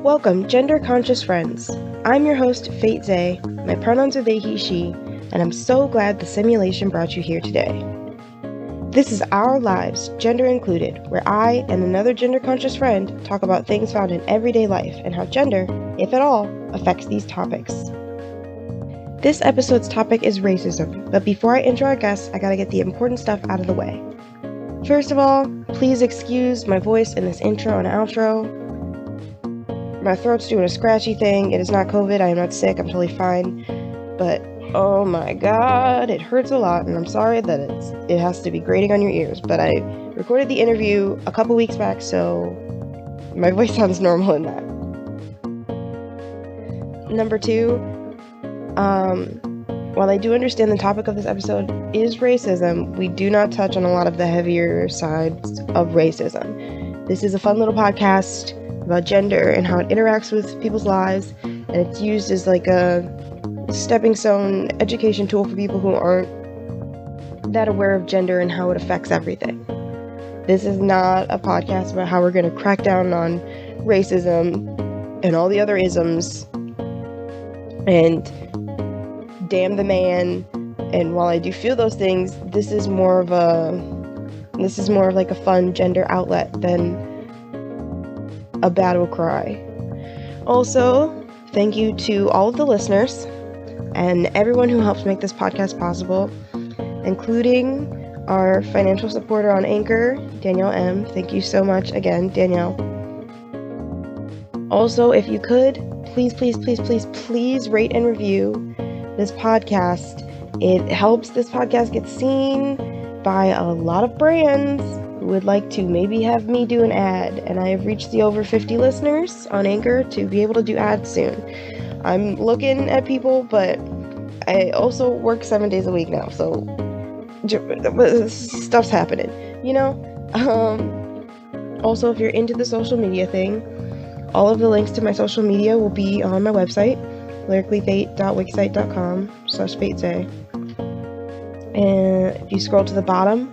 Welcome, gender-conscious friends. I'm your host, Fate Zay. My pronouns are they, he, she, and I'm so glad the simulation brought you here today. This is Our Lives, Gender Included, where I and another gender-conscious friend talk about things found in everyday life and how gender, if at all, affects these topics. This episode's topic is racism, but before I intro our guests, I gotta get the important stuff out of the way. First of all, please excuse my voice in this intro and outro. My throat's doing a scratchy thing. It is not COVID. I am not sick. I'm totally fine. But oh my god, it hurts a lot, and I'm sorry that it has to be grating on your ears. But I recorded the interview a couple weeks back, so my voice sounds normal in that. Number two, while I do understand the topic of this episode is racism, we do not touch on a lot of the heavier sides of racism. This is a fun little podcast about gender and how it interacts with people's lives, and it's used as like a stepping stone education tool for people who aren't that aware of gender and how it affects everything. This is not a podcast about how we're going to crack down on racism and all the other isms and damn the man. And while I do feel those things, this is more of like a fun gender outlet than a battle cry. Also, thank you to all of the listeners and everyone who helps make this podcast possible, including our financial supporter on Anchor, Danielle M. Thank you so much again, Danielle. Also, if you could, please rate and review this podcast. It helps this podcast get seen by a lot of brands who would like to maybe have me do an ad, and I have reached the over 50 listeners on Anchor to be able to do ads soon. I'm looking at people, but I also work 7 days a week now, so stuff's happening, you know? Also, if you're into the social media thing, all of the links to my social media will be on my website, lyricallyfaight.wixsite.com/fatezay. And if you scroll to the bottom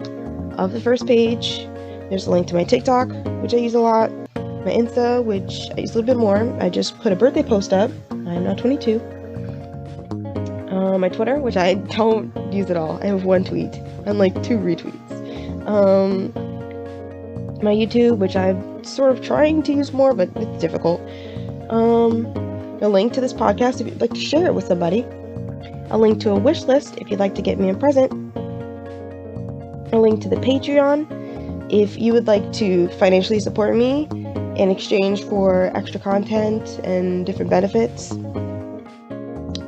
of the first page, there's a link to my TikTok, which I use a lot, my Insta, which I use a little bit more. I just put a birthday post up. I am now 22. My Twitter, which I don't use at all. I have one tweet and like 2 retweets. My YouTube, which I'm sort of trying to use more, but it's difficult. A link to this podcast if you'd like to share it with somebody. A link to a wish list if you'd like to get me a present. A link to the Patreon if you would like to financially support me in exchange for extra content and different benefits.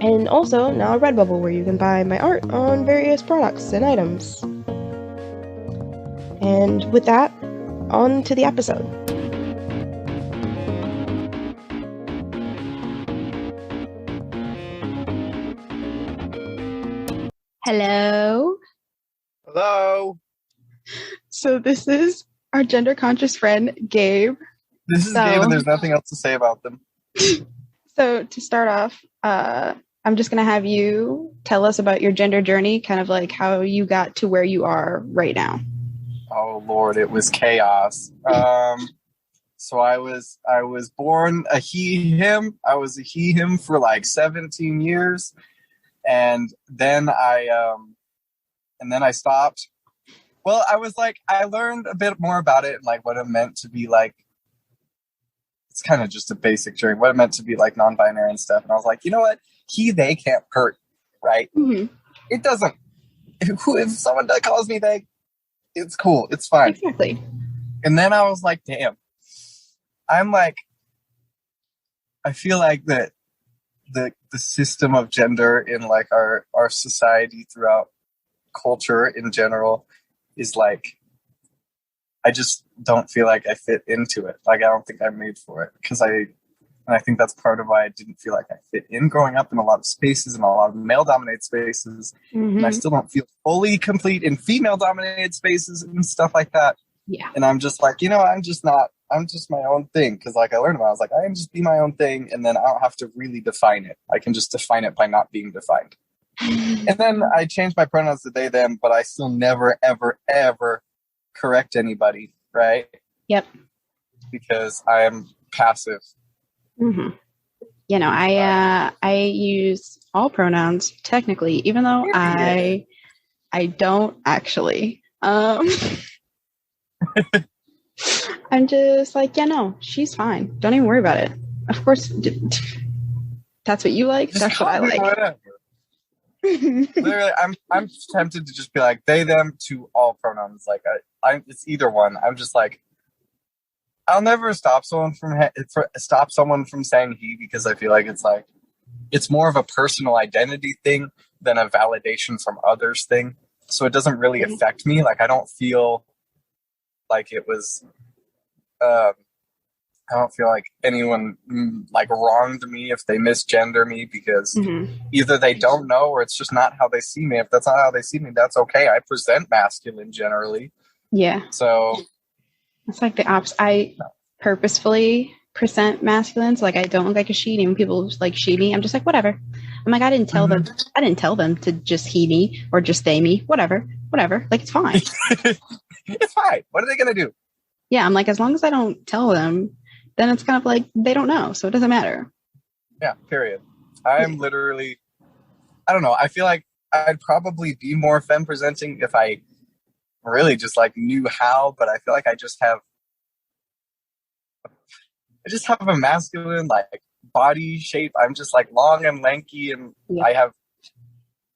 And also now a Redbubble where you can buy my art on various products and items. And with that, on to the episode. Hello. Hello. So this is our gender conscious friend, Gabe. This is Gabe, and there's nothing else to say about them. So to start off, I'm just going to have you tell us about your gender journey, kind of like how you got to where you are right now. Oh, Lord, it was chaos. So I was born a he, him. I was a he, him for like 17 years. And then I stopped. Well, I learned a bit more about it and like what it meant to be like, it's kind of just a basic journey, what it meant to be like non-binary and stuff. And I was like, you know what? He, they can't hurt, right? Mm-hmm. It doesn't. If someone calls me they, it's cool. It's fine. Exactly. And then I was like, damn. I'm like, I feel like that the system of gender in like our society throughout culture in general is like, I just don't feel like I fit into it. Like I don't think I'm made for it because I think that's part of why I didn't feel like I fit in growing up in a lot of spaces and a lot of male-dominated spaces. Mm-hmm. And I still don't feel fully complete in female-dominated spaces and stuff like that. Yeah. And I'm just like, I'm just my own thing. Because like I learned about it, I was like, I can just be my own thing. And then I don't have to really define it. I can just define it by not being defined. And then I changed my pronouns to they, them, but I still never, ever, ever correct anybody, right? Yep. Because I am passive Mm-hmm. You know, I use all pronouns technically, even though Period. I don't actually. I'm just like, yeah, no, she's fine. Don't even worry about it. Of course, that's what you like. Just That's what call I me like. whatever. Literally, I'm tempted to just be like they them to all pronouns. Like I it's either one. I'm just like I'll never stop someone from saying he because I feel like it's more of a personal identity thing than a validation from others thing. So it doesn't really affect me. Like I don't feel like it was. Um, I don't feel like anyone like wronged me if they misgender me because either they don't know or it's just not how they see me. If that's not how they see me, that's okay. I present masculine generally. Yeah. So it's like the opposite. I purposefully present masculine, so like I don't look like a she. And when people just like she me, I'm just like whatever. I'm like I didn't tell them. I didn't tell them to just he me or just they me. Whatever. Like it's fine. It's fine. What are they gonna do? Yeah, I'm like as long as I don't tell them, then it's kind of like they don't know, so it doesn't matter. Yeah. Period. I'm literally. I don't know. I feel like I'd probably be more femme presenting if I really just like knew how, but I feel like I just have a masculine like body shape. I'm just like long and lanky and I have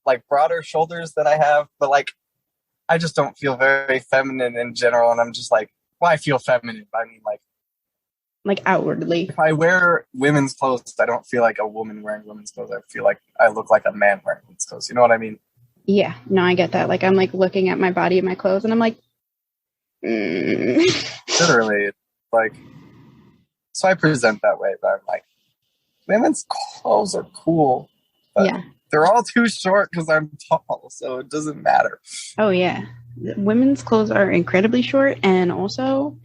like broader shoulders than I have, but like I just don't feel very feminine in general. And I'm just like, well, I feel feminine. I mean, like outwardly. If I wear women's clothes, I don't feel like a woman wearing women's clothes. I feel like I look like a man wearing women's clothes. You know what I mean? Yeah, no, I get that. Like I'm like looking at my body and my clothes and I'm like, Literally, like, so I present that way, but I'm like, women's clothes are cool. But yeah. They're all too short because I'm tall, so it doesn't matter. Oh, yeah. Women's clothes are incredibly short, and also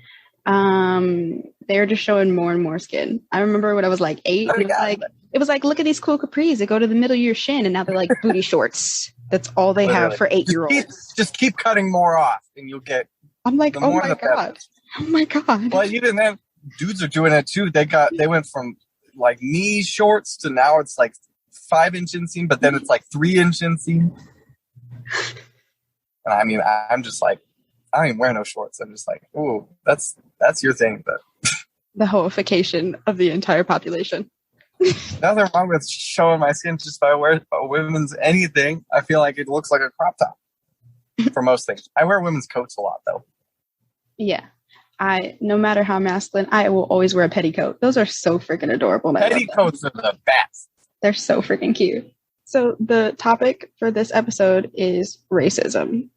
they're just showing more and more skin. I remember when I was like 8, and it was like, look at these cool capris that go to the middle of your shin, and now they're like booty shorts. That's all they have for 8-year-olds. Just keep cutting more off, and you'll get. I'm like, oh my god. Oh my god. Well, even then, dudes are doing it too. They went from like knee shorts to now it's like 5-inch inseam, but then it's like 3-inch inseam. And I mean, I'm just like, I don't even wear no shorts. I'm just like, ooh, that's your thing. But the hoification of the entire population. Nothing wrong with showing my skin just if I wear a women's anything. I feel like it looks like a crop top for most things. I wear women's coats a lot though. Yeah. No matter how masculine, I will always wear a petticoat. Those are so freaking adorable. Petticoats are the best. They're so freaking cute. So the topic for this episode is racism.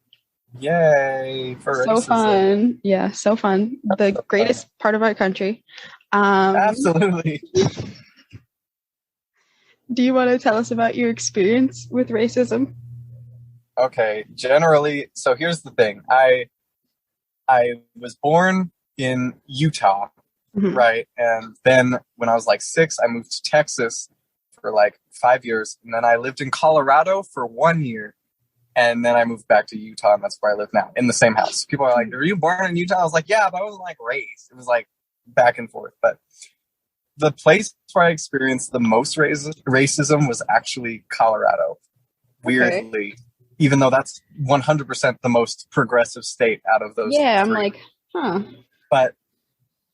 Yay for so racism. Fun. Yeah, so fun. That's the so greatest fun. Part of our country. Absolutely. Do you want to tell us about your experience with racism? Okay, generally, so here's the thing. I was born in Utah, right? And then when I was like 6, I moved to Texas for like 5 years. And then I lived in Colorado for 1 year. And then I moved back to Utah, and that's where I live now, in the same house. People are like, were you born in Utah? I was like, yeah, but I wasn't like raised. It was like back and forth. But the place where I experienced the most racism was actually Colorado. Weirdly. Even though that's 100% the most progressive state out of those. Yeah, 3. I'm like, huh. But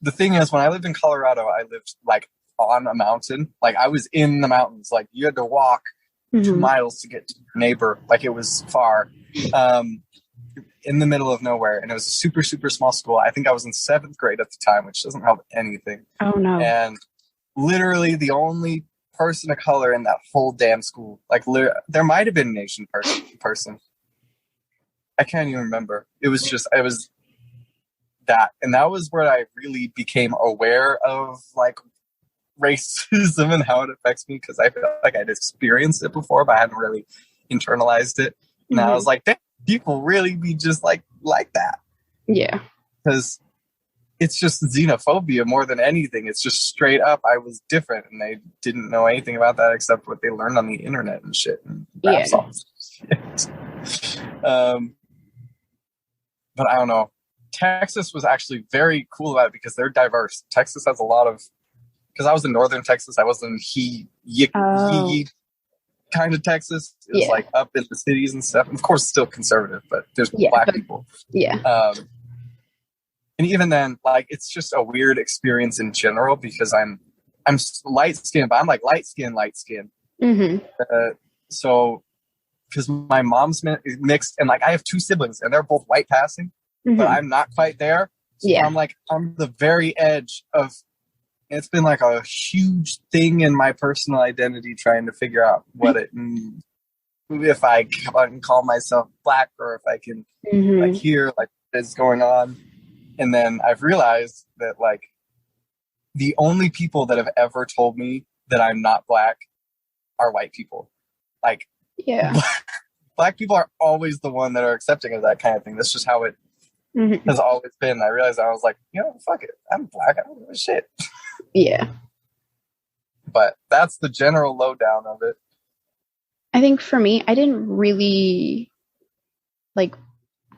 the thing is, when I lived in Colorado, I lived like on a mountain. Like I was in the mountains. Like you had to walk 2 miles to get to your neighbor. Like it was far, in the middle of nowhere. And it was a super, super small school. I think I was in 7th grade at the time, which doesn't help anything. Oh no. And literally the only person of color in that whole damn school. Like there might have been an Asian person. I can't even remember. It was that. And that was where I really became aware of like racism and how it affects me, because I feel like I'd experienced it before, but I hadn't really internalized it. And I was like, damn, people really be just like that. Yeah. Because it's just xenophobia more than anything. It's just straight up, I was different, and they didn't know anything about that except what they learned on the internet and shit and rap songs. But I don't know. Texas was actually very cool about it because they're diverse. Texas has a lot of because I was in northern Texas. I was in kind of Texas. It was like up in the cities and stuff. Of course, still conservative, but there's black people. Yeah. And even then, like, it's just a weird experience in general because I'm light skinned, but I'm like light skin. Mm-hmm. So because my mom's mixed, and like I have two siblings, and they're both white passing, but I'm not quite there. So I'm like on the very edge of. It's been like a huge thing in my personal identity, trying to figure out what it means. If I can call myself black, or if I can like hear like what is going on. And then I've realized that like the only people that have ever told me that I'm not black are white people. Like, black people are always the one that are accepting of that kind of thing. That's just how it has always been. I realized I was like, fuck it. I'm black. I don't give a shit. Yeah. But that's the general lowdown of it. I think for me, I didn't really like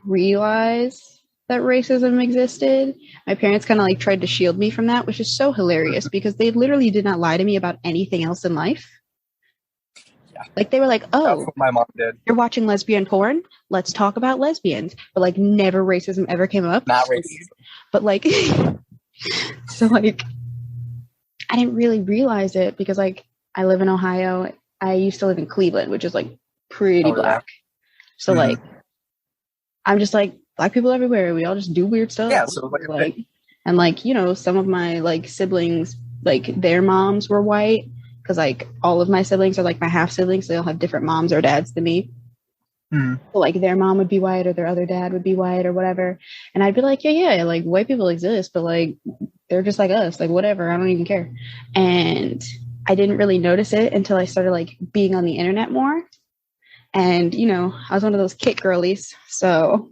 realize that racism existed. My parents kind of like tried to shield me from that, which is so hilarious because they literally did not lie to me about anything else in life. Yeah. Like they were like, "Oh, that's what my mom did. You're watching lesbian porn? Let's talk about lesbians." But like never racism ever came up. Not racism. But like so like I didn't really realize it because like I live in Ohio. I used to live in Cleveland, which is like pretty black. So like I'm just like black people everywhere. We all just do weird stuff. Yeah, so like and like, some of my like siblings, like their moms were white because like all of my siblings are like my half siblings, so they all have different moms or dads than me. So like their mom would be white or their other dad would be white or whatever. And I'd be like, yeah, like white people exist, but like they're just like us, like whatever, I don't even care. And I didn't really notice it until I started like being on the internet more. And, I was one of those kit girlies. So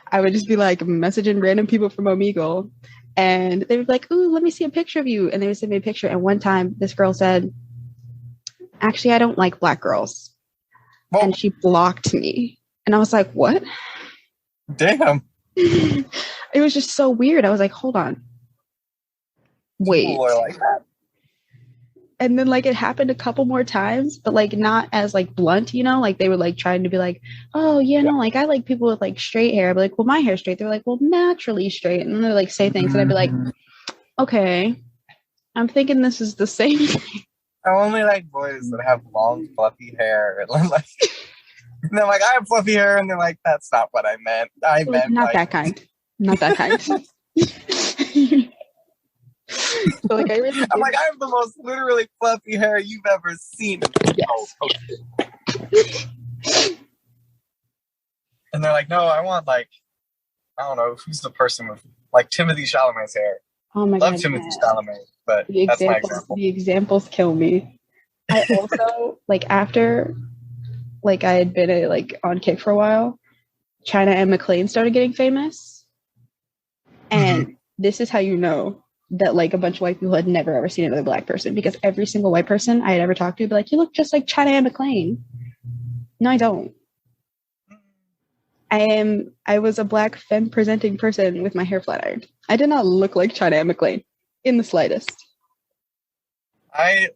I would just be like messaging random people from Omegle and they would be like, "Ooh, let me see a picture of you." And they would send me a picture. And one time this girl said, "Actually, I don't like black girls." Whoa. And she blocked me. And I was like, "What?" Damn. It was just so weird. I was like, hold on. Wait. People are like that. And then like it happened a couple more times, but like not as like blunt, like they were like trying to be like, "Oh yeah, no, like I like people with like straight hair." But like, "Well, my hair's straight." They're like, "Well, naturally straight." And then they like say things and I'd be like, "Okay, I'm thinking this is the same thing." I only like boys that have long fluffy hair. And like, and they're like, "I have fluffy hair," and they're like, "That's not what I meant. I meant not like that kind. Not that kind." So like I'm like, I have the most literally fluffy hair you've ever seen. Yes. Oh, okay. And they're like, "No, I want like, I don't know, who's the person with like Timothy Chalamet's hair." Oh my Love God, Timothy Chalamet, but that's my example. The examples kill me. I also like after like I had been like on Kick for a while, China and McClain started getting famous. And this is how you know that like a bunch of white people had never ever seen another black person, because every single white person I had ever talked to would be like, "You look just like China and McClain." No, I don't. I was a black femme presenting person with my hair flat ironed. I did not look like China and McClain in the slightest. I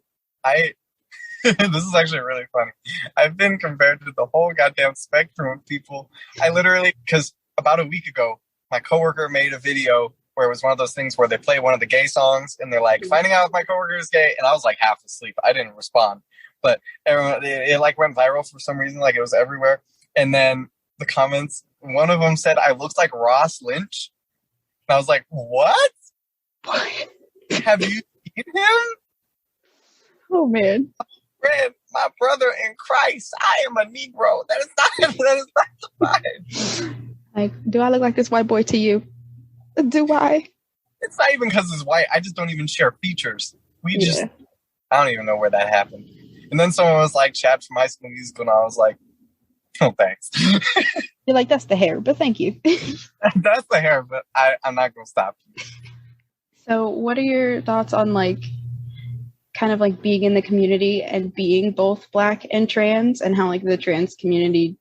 this is actually really funny. I've been compared to the whole goddamn spectrum of people. I literally, because about a week ago, my coworker made a video where it was one of those things where they play one of the gay songs and they're like, "Finding out if my coworker is gay," and I was like half asleep. I didn't respond, but everyone, it like went viral for some reason, like it was everywhere. And then the comments, one of them said I looked like Ross Lynch, and I was like, "What? Have you seen him?" Oh man. My brother in Christ, I am a Negro. That is not the vibe. Like, do I look like this white boy to you? Do I? It's not even because it's white. I just don't even share features. I don't even know where that happened. And then someone was like, "Chaps from High School Musical," and I was like, "Oh, thanks." You're like, "That's the hair, but thank you." That's the hair, but I'm not going to stop you. So what are your thoughts on like kind of like being in the community and being both black and trans, and how like the trans community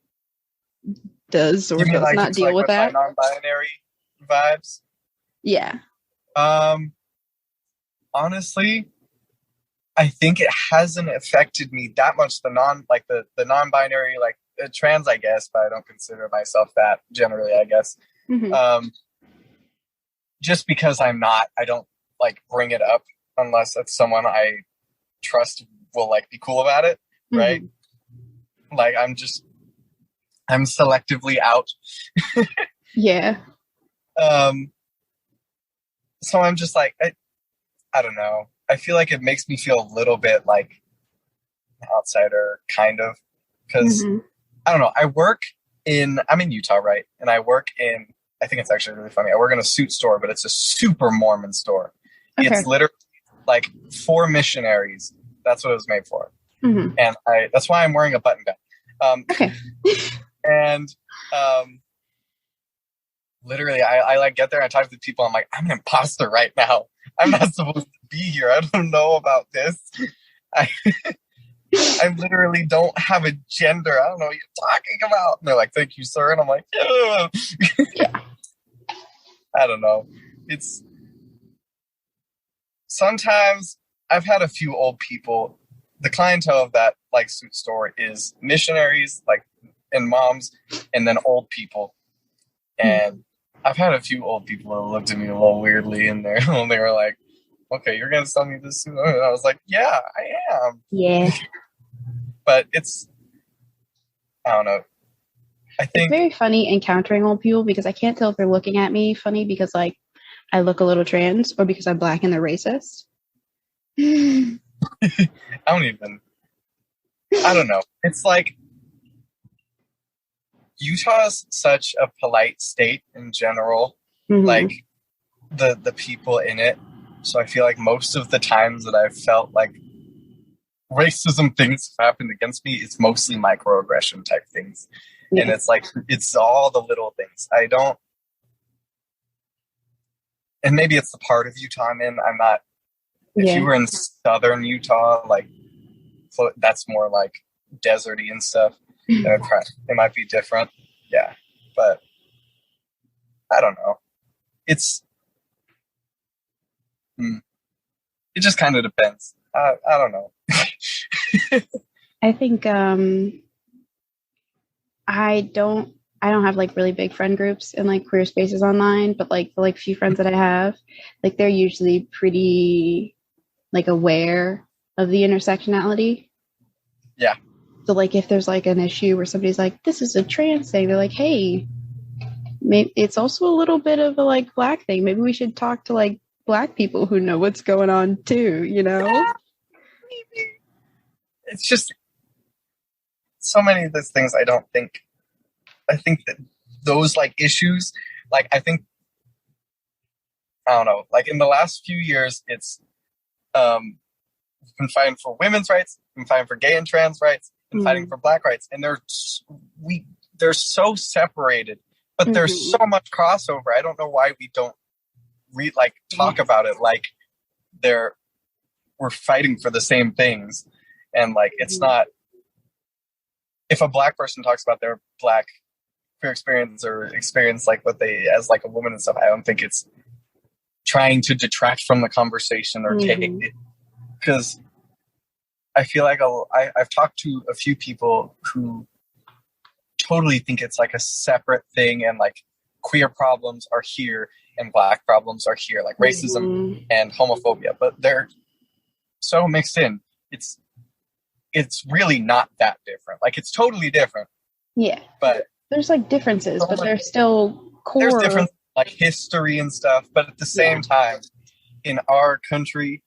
does or does like, not deal like with that? Non-binary vibes. Yeah. Honestly, I think it hasn't affected me that much. The non-binary, like trans, I guess, but I don't consider myself that generally, I guess. Mm-hmm. Just because I don't like bring it up unless it's someone I trust will like be cool about it, right? Mm-hmm. Like I'm selectively out. Yeah. So I'm just like, I don't know. I feel like it makes me feel a little bit like an outsider, kind of, because I don't know. I'm in Utah, right? And I think it's actually really funny. I work in a suit store, but it's a super Mormon store. Okay. It's literally like for missionaries. That's what it was made for. Mm-hmm. And that's why I'm wearing a button down. Okay. And literally, I like get there and I talk to the people. I'm like, I'm an imposter right now. I'm not supposed to be here. I don't know about this. I literally don't have a gender. I don't know what you're talking about. And they're like, thank you, sir. And I'm like, yeah. I don't know. It's sometimes I've had a few old people. The clientele of that like suit store is missionaries, like, and moms, and then old people. And I've had a few old people who looked at me a little weirdly in there when they were like, okay, you're going to sell me this suit? And I was like, yeah, I am. Yeah. But I don't know. I think it's very funny encountering old people because I can't tell if they're looking at me funny because like I look a little trans or because I'm black and they're racist. I don't know. It's like Utah's such a polite state in general, like the people in it. So I feel like most of the times that I've felt like racism things have happened against me, it's mostly microaggression type things. Yeah. And it's like, it's all the little things. And maybe it's the part of Utah I'm in. I'm not, if you were in southern Utah, like that's more like deserty and stuff. It might be different. Yeah. But I don't know. It just kind of depends. I don't know. I think I don't have like really big friend groups in like queer spaces online, but like the like few friends that I have, like they're usually pretty like aware of the intersectionality. Yeah. So like if there's like an issue where somebody's like, this is a trans thing, they're like, hey, maybe it's also a little bit of a like black thing. Maybe we should talk to like black people who know what's going on too, you know? Yeah, it's just so many of those things I think that those like issues, like I don't know, like in the last few years, it's been fighting for women's rights, been fighting for gay and trans rights, and fighting for black rights. And they're so separated, but there's so much crossover. I don't know why we don't talk about it like we're fighting for the same things. And like, it's not, if a black person talks about their black queer experience or experience like what they, as like a woman and stuff, I don't think it's trying to detract from the conversation or take it. Because I feel like I've talked to a few people who totally think it's like a separate thing and like queer problems are here and black problems are here, like racism and homophobia, but they're so mixed in. It's really not that different. Like it's totally different. Yeah. But there's like differences, but they're still core. There's different like history and stuff, but at the same time, in our country,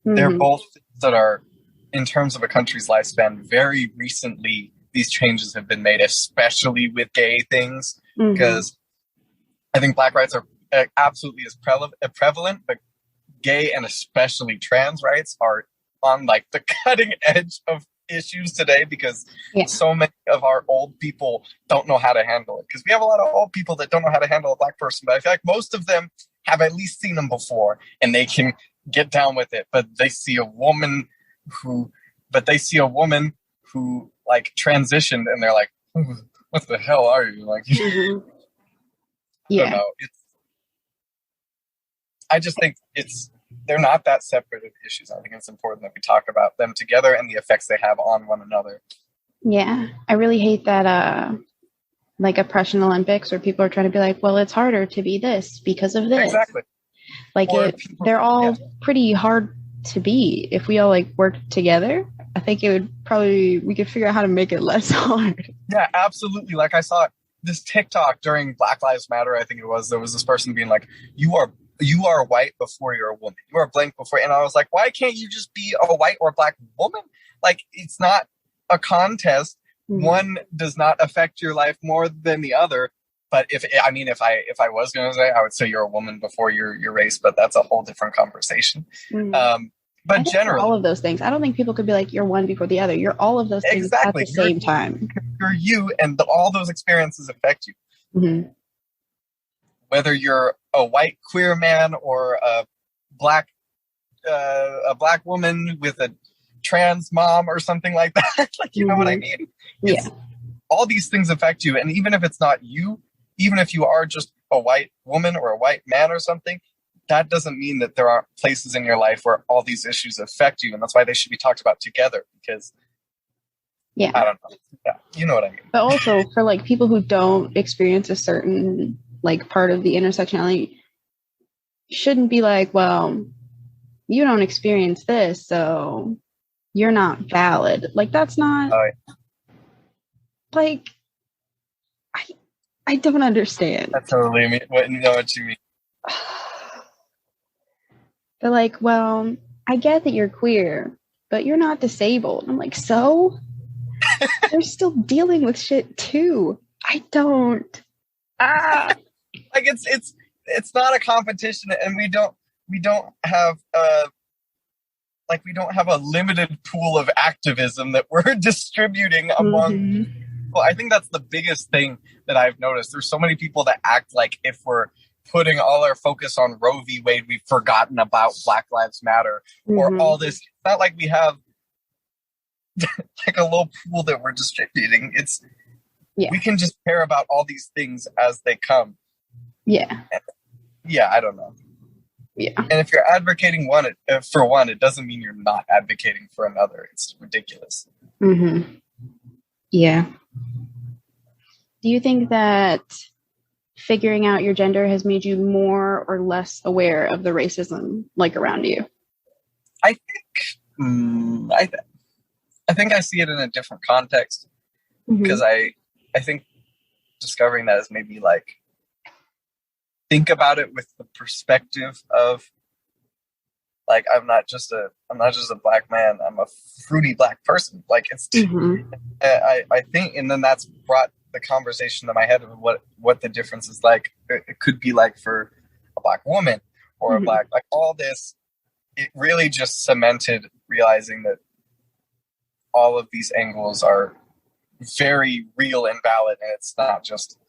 they're both that are, in terms of a country's lifespan, very recently these changes have been made, especially with gay things, because I think black rights are absolutely as prevalent, but gay and especially trans rights are on like the cutting edge of issues today because so many of our old people don't know how to handle it. Because we have a lot of old people that don't know how to handle a black person, but I feel like most of them have at least seen them before and they can get down with it. But they see a woman who like transitioned and they're like, what the hell are you? Like, I don't know. I just think it's they're not that separate of issues. I think it's important that we talk about them together and the effects they have on one another. Yeah, I really hate that like oppression Olympics where people are trying to be like, well, it's harder to be this because of this. Exactly. Like they're all pretty hard to be. If we all like work together, I think it would probably, we could figure out how to make it less hard. Yeah, absolutely. Like I saw this TikTok during Black Lives Matter, I think it was, there was this person being like, you are white before you're a woman. You are blank before, and I was like, why can't you just be a white or black woman? Like, it's not a contest. Mm-hmm. One does not affect your life more than the other. But if I was going to say, I would say you're a woman before your race, but that's a whole different conversation. Mm-hmm. But generally, all of those things, I don't think people could be like, you're one before the other. You're all of those things at the same time. You're you, and all those experiences affect you. Mm-hmm. Whether you're a white queer man or a black woman with a trans mom or something like that, like, you know what I mean? Yeah. All these things affect you, and even if it's not you, even if you are just a white woman or a white man or something, that doesn't mean that there aren't places in your life where all these issues affect you, and that's why they should be talked about together, because I don't know. Yeah, you know what I mean. But also for like people who don't experience a certain like part of the intersectionality, shouldn't be like, well, you don't experience this, so you're not valid. Like, that's not like, I don't understand. I totally mean what you mean. They're like, well, I get that you're queer, but you're not disabled. I'm like, so? They're still dealing with shit too. I don't. Like, it's not a competition, and we don't have we don't have a limited pool of activism that we're distributing among. Well, I think that's the biggest thing that I've noticed. There's so many people that act like if we're putting all our focus on Roe v. Wade, we've forgotten about Black Lives Matter or all this. It's not like we have like a little pool that we're distributing. We can just care about all these things as they come. Yeah. I don't know. Yeah. And if you're advocating for one, it doesn't mean you're not advocating for another. It's ridiculous. Mm-hmm. Yeah. Do you think that figuring out your gender has made you more or less aware of the racism like around you? I think I see it in a different context, because I think discovering that is maybe like think about it with the perspective of like, I'm not just a black man, I'm a fruity black person. Like, it's I think, and then that's brought the conversation to my head of what the difference is like. It could be like for a black woman or a black, like all this, it really just cemented realizing that all of these angles are very real and valid, and it's not just,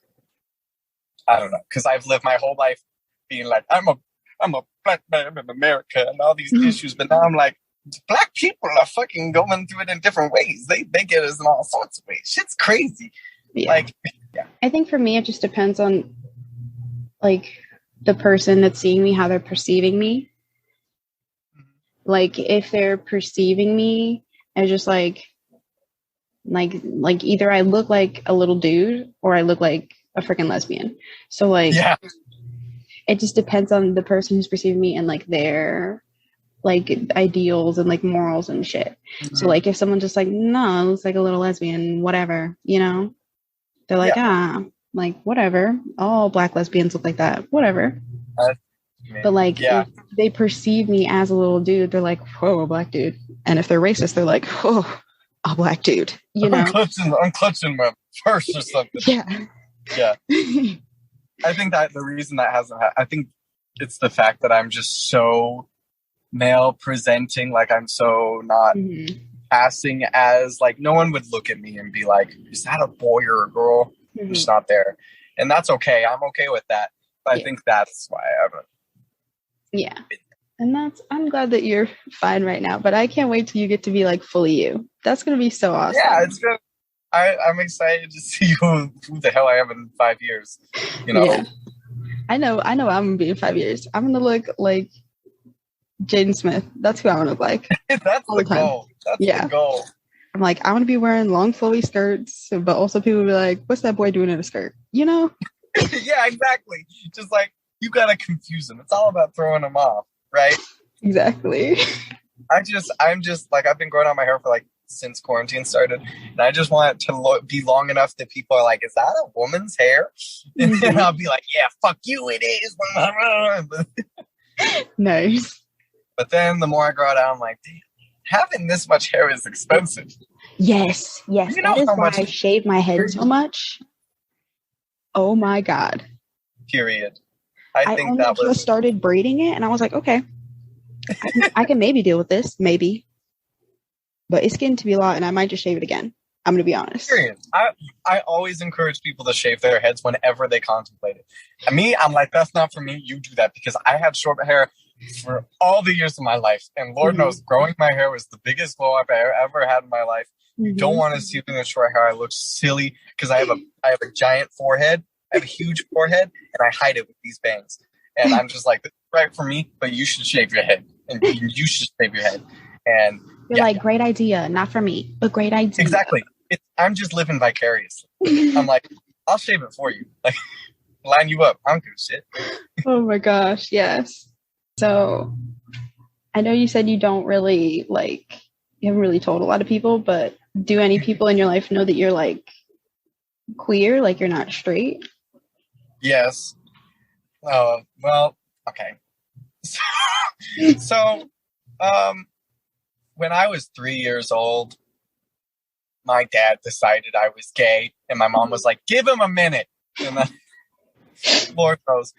I don't know, because I've lived my whole life being like, I'm a black man in America and all these issues, but now I'm like, black people are fucking going through it in different ways. They get us in all sorts of ways. Shit's crazy. Yeah. I think for me, it just depends on like the person that's seeing me, how they're perceiving me. Like, if they're perceiving me as just like either I look like a little dude or I look like a freaking lesbian. So like, it just depends on the person who's perceiving me and like their like ideals and like morals and shit. So like, if someone's just like, no, it looks like a little lesbian, whatever, you know, they're like, like, whatever. All black lesbians look like that, whatever. But like, if they perceive me as a little dude, they're like, whoa, a black dude. And if they're racist, they're like, whoa, a black dude, you know? I'm clutching my purse or something. Yeah. I think that the reason that hasn't I think it's the fact that I'm just so male presenting, like I'm so not passing as, like, no one would look at me and be like, is that a boy or a girl? I'm just not there. And that's okay. I'm okay with that. But I think that's why I haven't. Yeah. And I'm glad that you're fine right now, but I can't wait till you get to be like fully you. That's going to be so awesome. Yeah, it's good. I'm excited to see who the hell I am in 5 years. You know, I know I'm going to be in 5 years. I'm going to look like Jaden Smith. That's who I want to look like. That's all the the time. goal. That's the goal. I'm like, I want to be wearing long flowy skirts, but also people will be like, what's that boy doing in a skirt? You know? Yeah, exactly. Just like, you gotta confuse them. It's all about throwing them off, right? Exactly. I'm just like, I've been growing out my hair for like since quarantine started, and I just want it to be long enough that people are like, is that a woman's hair? And then I'll be like, yeah, fuck you, it is. Nice. But then the more I grow it out, I'm like, damn, having this much hair is expensive. Yes. You know that is how why much I shave my head so much. Oh my God. Period. I think only that was just started braiding it, and I was like, okay, I can maybe deal with this, maybe. But it's getting to be a lot, and I might just shave it again. I'm going to be honest. Period. I always encourage people to shave their heads whenever they contemplate it. And me, I'm like, that's not for me. You do that, because I had short hair for all the years of my life. And Lord knows, growing my hair was the biggest glow up I ever had in my life. You don't want to see me with short hair. I look silly because I have a giant forehead. I have a huge forehead, and I hide it with these bangs. And I'm just like, this is right for me, but you should shave your head. And you should shave your head. And you're like, great idea. Not for me, but great idea. Exactly. I'm just living vicariously. I'm like, I'll shave it for you. Like, line you up. I don't give a shit. Oh my gosh, yes. So, I know you said you don't really, like, you haven't really told a lot of people, but do any people in your life know that you're, like, queer? Like, you're not straight? Yes. Well, okay. So, when I was 3 years old, my dad decided I was gay, and my mom was like, give him a minute. And then, Lord knows,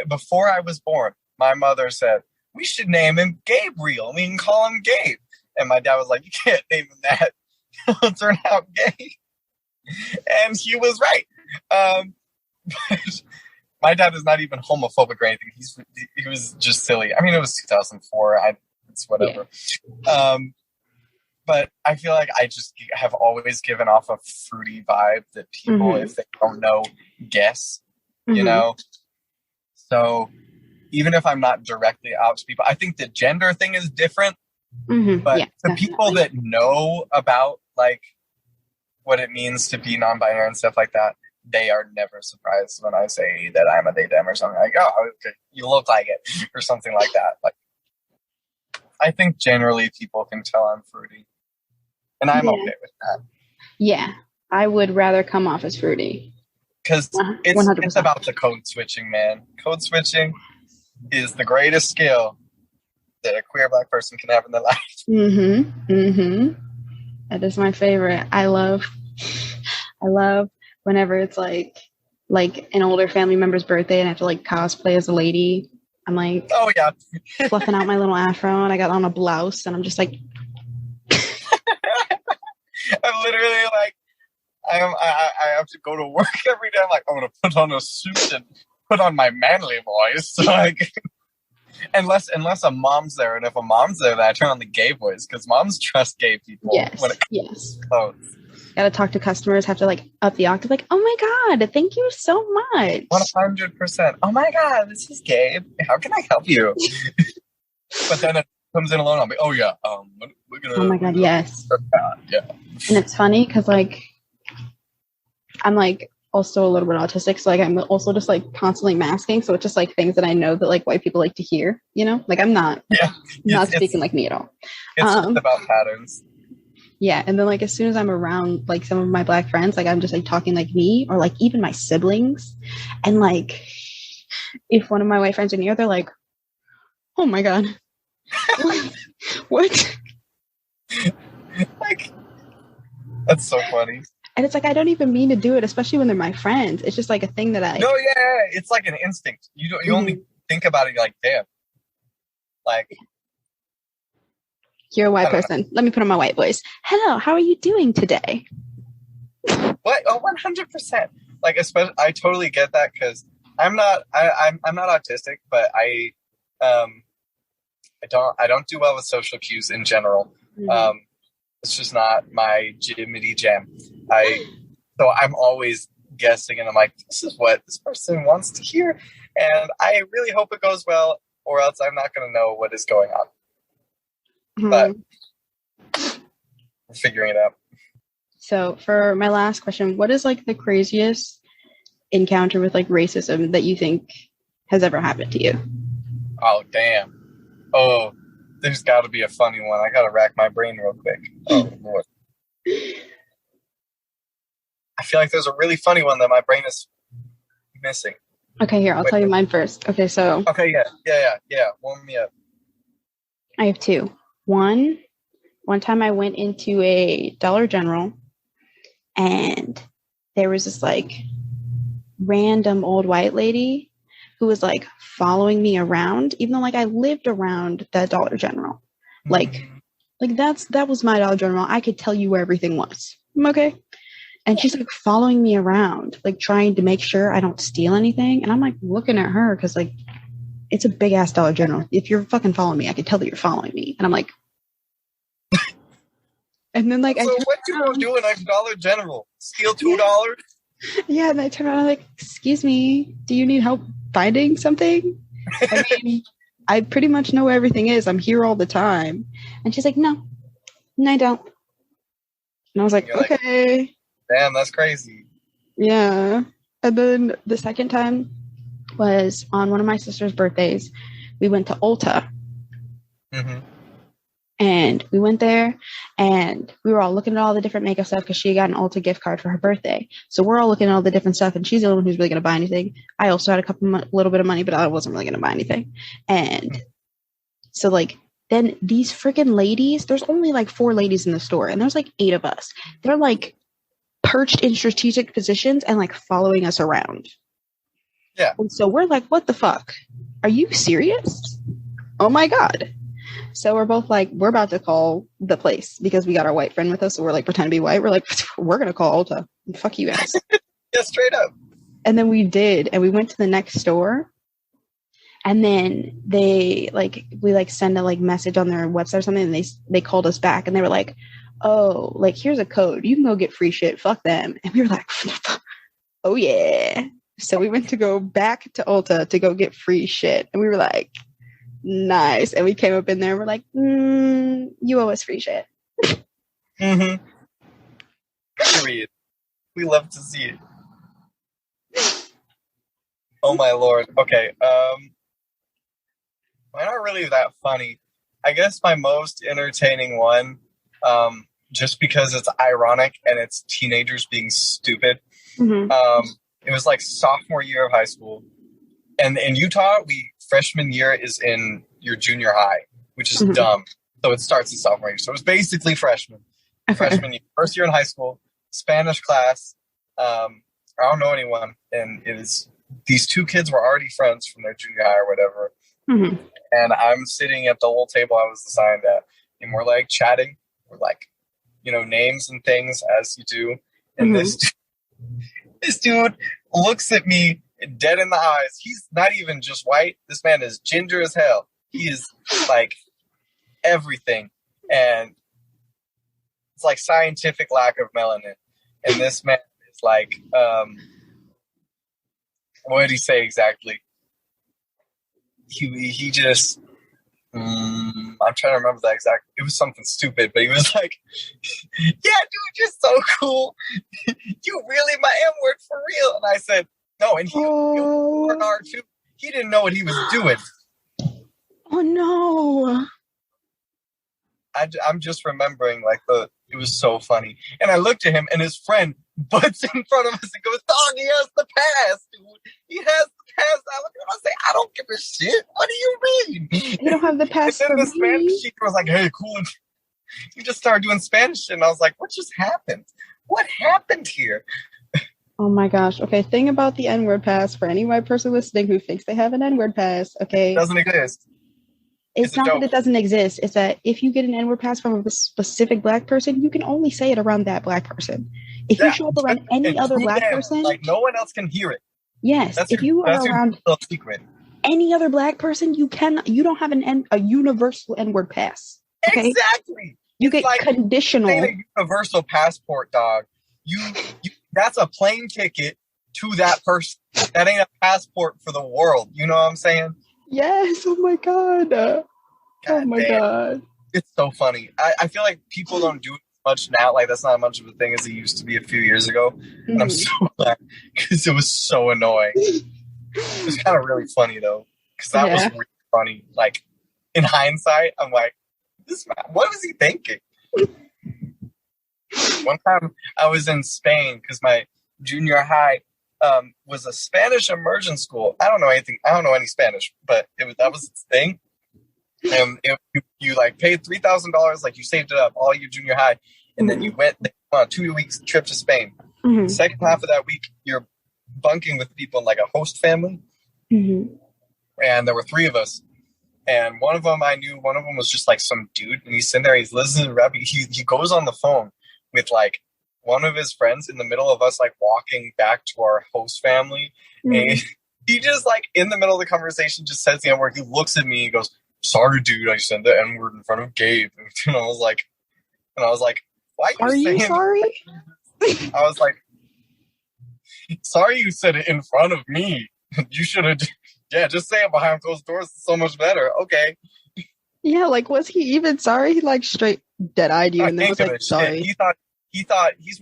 before I was born, my mother said, we should name him Gabriel. We can call him Gabe. And my dad was like, you can't name him that. He'll turn out gay. And he was right. My dad is not even homophobic or anything. He was just silly. I mean, it was 2004. It's whatever. Yeah. But I feel like I just have always given off a fruity vibe that people, if they don't know, guess, you know? So even if I'm not directly out to people, I think the gender thing is different. But the people that know about, like, what it means to be non-binary and stuff like that, they are never surprised when I say that I'm a they, them or something. Like, oh, okay, you look like it, or something like that. Like, I think generally people can tell I'm fruity. And I'm okay with that. Yeah, I would rather come off as fruity. Because it's about the code switching, man. Code switching is the greatest skill that a queer Black person can have in their life. That is my favorite. I love whenever it's like an older family member's birthday and I have to like cosplay as a lady. I'm like, oh yeah, fluffing out my little afro, and I got on a blouse, and I'm just like, I'm literally like, I have to go to work every day. I'm like, I'm gonna put on a suit and put on my manly voice, like. Unless a mom's there, and if a mom's there, then I turn on the gay voice, because moms trust gay people when it comes to clothes. Gotta talk to customers, have to like up the octave, like, oh my god, thank you so much. 100%. Oh my god, this is Gabe. How can I help you? But then it comes in alone. I'll be, oh yeah, we're gonna. Oh my god, yes. Yeah. And it's funny because like I'm like also a little bit autistic, so like I'm also just like constantly masking, so it's just like things that I know that like white people like to hear, you know, like I'm not speaking like me at all. It's about patterns. Yeah, and then like as soon as I'm around like some of my Black friends, like I'm just like talking like me, or like even my siblings, and like if one of my white friends are near, they're like, oh my god, what? Like, that's so funny. And it's like, I don't even mean to do it, especially when they're my friends. It's just like a thing that I... No, yeah. It's like an instinct. You only think about it, you're like, damn. Like... You're a white person. Let me put on my white voice. Hello, how are you doing today? What? Oh, 100%. Like, especially, I totally get that, because I'm not autistic, but I don't do well with social cues in general. It's just not my jimmity jam. So I'm always guessing, and I'm like, this is what this person wants to hear, and I really hope it goes well. or else I'm not going to know what is going on. Mm-hmm. But we're figuring it out. So for my last question, what is like the craziest encounter with like racism that you think has ever happened to you? Oh, damn. Oh, there's got to be a funny one. I got to rack my brain real quick. Oh, Lord. I feel like there's a really funny one that my brain is missing. Okay, here, I'll tell you mine first. Okay, so. Okay, yeah. Warm me up. I have two. One time I went into a Dollar General and there was this like random old white lady who was like following me around, even though like I lived around that Dollar General. Like that was my Dollar General. I could tell you where everything was. Okay. And she's like following me around, like trying to make sure I don't steal anything. And I'm like looking at her because like it's a big ass Dollar General. If you're fucking following me, I can tell that you're following me. And I'm like, and then like, so what you gonna do in a Dollar General? Steal $2? Yeah, and I turn around and I'm like, excuse me, do you need help finding something? I mean, I pretty much know where everything is. I'm here all the time. And she's like, no, I don't. And I was like, okay. Like, damn, that's crazy. Yeah. And then the second time was on one of my sister's birthdays. We went to Ulta. Mm-hmm. And we went there and we were all looking at all the different makeup stuff because she got an Ulta gift card for her birthday. So we're all looking at all the different stuff and she's the only one who's really going to buy anything. I also had a little bit of money, but I wasn't really going to buy anything. And so like, then these freaking ladies, there's only like 4 ladies in the store and there's like 8 of us. They're like perched in strategic positions and like following us around. Yeah. And so we're like, what the fuck? Are you serious? Oh my God. So we're both like, we're about to call the place because we got our white friend with us. So we're like, pretend to be white. We're like, we're going to call Ulta. Fuck you guys. Yeah, straight up. And then we did. And we went to the next store. And then we send a like message on their website or something. And they called us back and they were like, oh, like, here's a code. You can go get free shit. Fuck them. And we were like, oh yeah. So we went to go back to Ulta to go get free shit. And we were like, nice. And we came up in there and we're like, you owe us free shit. Mm-hmm. Period. We love to see it. Oh my Lord. Okay. Mine aren't really that funny. I guess my most entertaining one, just because it's ironic and it's teenagers being stupid. Mm-hmm. It was like sophomore year of high school. And in Utah, freshman year is in your junior high, which is dumb. So it starts in sophomore year. So it was basically freshman. Okay. Freshman year. First year in high school, Spanish class. I don't know anyone. And these 2 kids were already friends from their junior high or whatever. Mm-hmm. And I'm sitting at the little table I was assigned at. And we're like chatting. We're like, names and things as you do. And this dude looks at me dead in the eyes. He's not even just white. This man is ginger as hell. He is like everything. And it's like scientific lack of melanin. And this man is like, what did he say exactly? He just, I'm trying to remember the exact, it was something stupid, but he was like, yeah, dude, you're so cool. You really my M-word for real. And I said, no, and he was hard too. He didn't know what he was doing. Oh no! I'm just remembering it was so funny. And I looked at him, and his friend butts in front of us and goes, "Dog, he has the pass, dude. He has the pass." I look at him, I say, "I don't give a shit. What do you mean? You don't have the pass." And then the Spanish teacher was like, "Hey, cool." He just started doing Spanish, and I was like, "What just happened? What happened here?" Oh my gosh. Okay, thing about the N-word pass for any white person listening who thinks they have an N-word pass, okay? It doesn't exist. It's not that it doesn't exist. It's that if you get an N-word pass from a specific black person, you can only say it around that black person. If you show up around any other black person... Like, no one else can hear it. Yes, if you are around any other black person, you don't have a universal N-word pass. Okay? Exactly. You get like conditional. A universal passport, dog. You that's a plane ticket to that person. That ain't a passport for the world. You know what I'm saying? Yes. Oh my god. Oh my god. It's so funny. I feel like people don't do it much now. Like that's not much of a thing as it used to be a few years ago. And I'm so glad because it was so annoying. It's kind of really funny though, because that was really funny. Like in hindsight, I'm like, this man, what was he thinking? One time I was in Spain because my junior high was a Spanish immersion school. I don't know anything. I don't know any Spanish, but that was its thing. And you like paid $3,000, like you saved it up all your junior high, and then you went on a 2 weeks trip to Spain. The second half of that week, you're bunking with people in like a host family. And there were 3 of us. And one of them I knew, one of them was just like some dude, and he's sitting there, he's listening to rap. He goes on the phone with like one of his friends in the middle of us like walking back to our host family. And he just like in the middle of the conversation just says the N-word. He looks at me and goes, "Sorry, dude, I said the N-word in front of Gabe." And I was like, why are you saying sorry? I was like, sorry you said it in front of me. You should have, just say it behind closed doors. It's so much better. Okay. Yeah, like, was he even sorry? He like straight dead-eyed you and then was like, sorry. He thought he's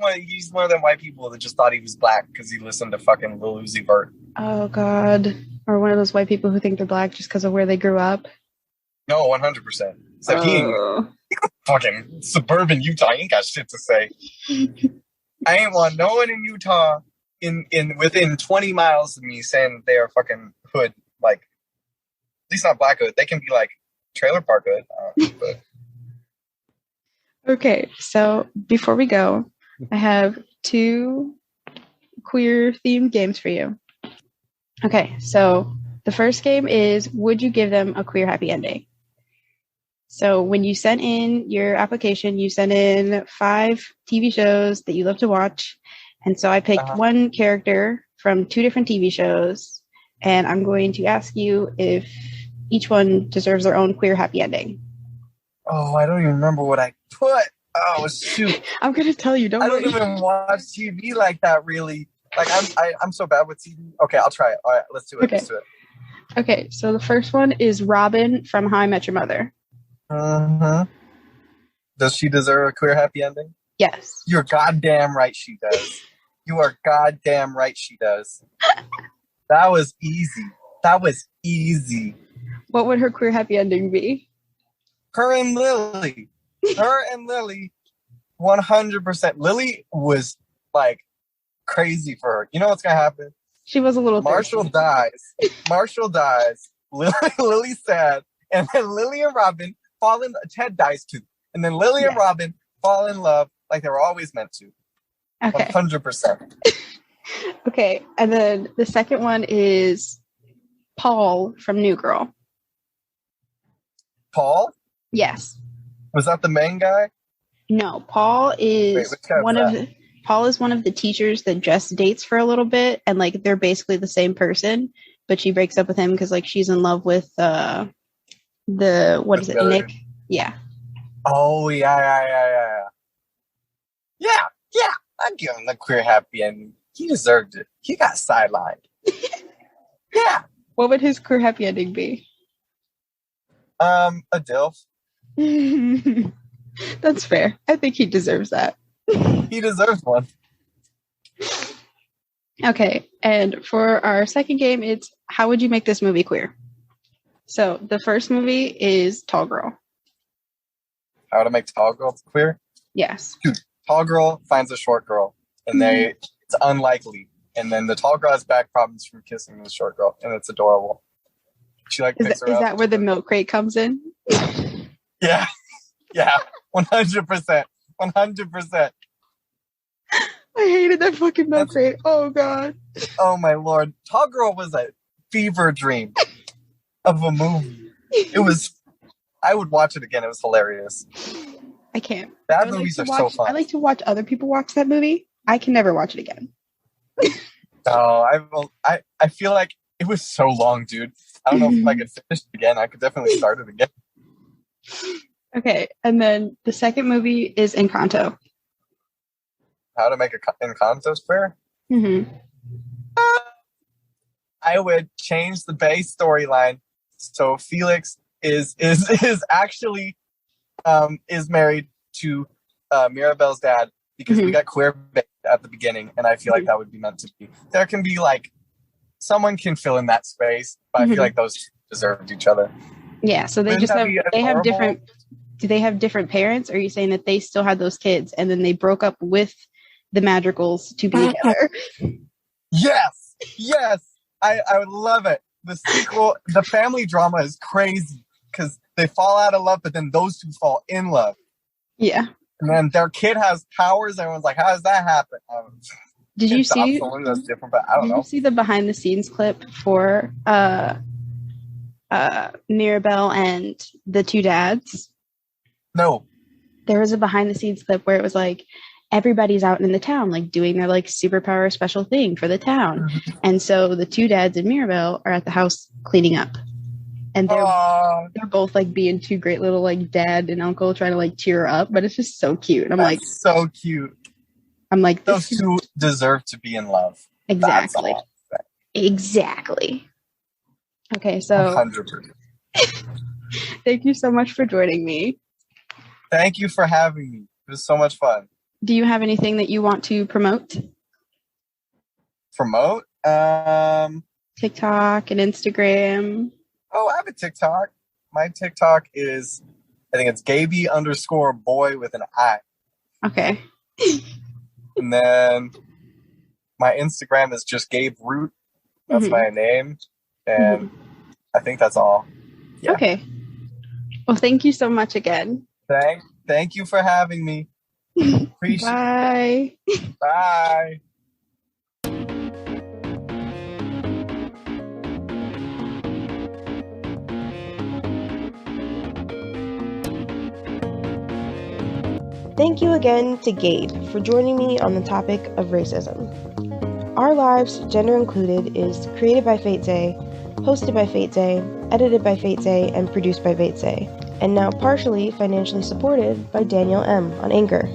one of them white people that just thought he was black because he listened to fucking Lil Uzi Vert. Oh, God. Or one of those white people who think they're black just because of where they grew up. No, 100%. Except he fucking suburban Utah. He ain't got shit to say. I ain't want no one in Utah in within 20 miles of me saying they are fucking hood. Like, at least not black hood. They can be like trailer park hood. But. Okay, so before we go, I have 2 queer themed games for you. Okay, so the first game is, would you give them a queer happy ending? So when you sent in your application, you sent in 5 TV shows that you love to watch. And so I picked one character from 2 different TV shows, and I'm going to ask you if each one deserves their own queer happy ending. Oh, I don't even remember what I put. Oh, shoot. I'm going to tell you, don't worry. I don't even watch TV like that, really. Like, I'm so bad with TV. Okay, I'll try it. All right, let's do it. Okay. Let's do it. Okay, so the first one is Robin from How I Met Your Mother. Does she deserve a queer happy ending? Yes. You're goddamn right she does. You are goddamn right she does. That was easy. What would her queer happy ending be? Her and Lily. 100%. Lily was like crazy for her. You know what's gonna happen? She was a little Marshall dies. Lily's sad. And then Lily and Robin fall in. Ted dies too. And then Lily and Robin fall in love like they were always meant to. Okay. 100%. Okay. And then the second one is Paul from New Girl. Paul? Yes. Was that the main guy? No, Paul is one of the teachers that Jess dates for a little bit, and like they're basically the same person, but she breaks up with him because like she's in love with Nick? Yeah. Oh yeah. I'd give him the queer happy ending. He deserved it. He got sidelined. Yeah. What would his queer happy ending be? A DILF. That's fair. I think he deserves that. He deserves one. Okay, and for our second game, it's how would you make this movie queer? So the first movie is Tall Girl. How to make Tall Girl queer? Yes. Dude, Tall Girl finds a short girl, and it's unlikely. And then the tall girl has back problems from kissing the short girl, and it's adorable. She like picks her up. Is that where the milk crate comes in? Yeah, 100%. 100%. I hated that fucking milk crate. Oh god. Oh my lord. Tall Girl was a fever dream of a movie. It was. I would watch it again. It was hilarious. I can't. Bad movies are so fun. I like to watch other people watch that movie. I can never watch it again. No, I feel like it was so long, dude. I don't know if I could finish it again. I could definitely start it again. Okay, and then the second movie is Encanto. How to make Encanto queer? Mm-hmm. I would change the base storyline So Felix is actually is married to Mirabelle's dad because we got queer bait at the beginning, and I feel like that would be meant to be. There can be like someone can fill in that space, but I feel like those two deserved each other. Yeah, so they just have different. Do they have different parents? Or are you saying that they still had those kids and then they broke up with the Madrigals to be together? Yes, I would love it. The sequel, the family drama is crazy because they fall out of love, but then those two fall in love. Yeah. And then their kid has powers. Everyone's like, how does that happen? Did you see? That's different, but I don't know. Did you see the behind the scenes clip for Mirabelle and the two dads? No. There was a behind the scenes clip where it was like everybody's out in the town, like doing their like superpower special thing for the town. And so the two dads and Mirabelle are at the house cleaning up. And they're both like being two great little like dad and uncle trying to like cheer her up, but it's just so cute. And I'm like, so cute. I'm like, those two deserve to be in love. Exactly. Exactly. Okay, so 100%. Thank you so much for joining me. Thank you for having me. It was so much fun. Do you have anything that you want to promote? Promote? TikTok and Instagram. Oh, I have a TikTok. My TikTok is, I think it's Gaby_boy with an I. Okay. And then my Instagram is just Gabe Root. That's my name. And I think that's all. Yeah. Okay. Well, thank you so much again. Thank you for having me. Appreciate Bye. it. Bye. Thank you again to Gabe for joining me on the topic of racism. Our Lives, Gender Included is created by Fate Zay, hosted by Fate Zay, edited by Fate Zay, and produced by Fate Zay, and now partially financially supported by Danielle M on Anchor.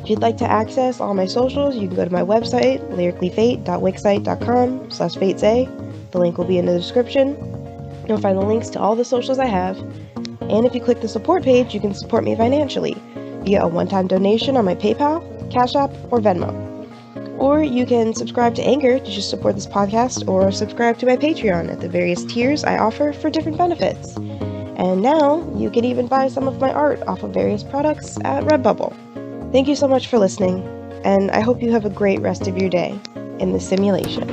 If you'd like to access all my socials, you can go to my website, lyricallyfaight.wixsite.com/fatezay. The link will be in the description. You'll find the links to all the socials I have. And if you click the support page, you can support me financially via a one-time donation on my PayPal, Cash App, or Venmo. Or you can subscribe to Anchor to just support this podcast, or subscribe to my Patreon at the various tiers I offer for different benefits. And now, you can even buy some of my art off of various products at Redbubble. Thank you so much for listening, and I hope you have a great rest of your day in the simulation.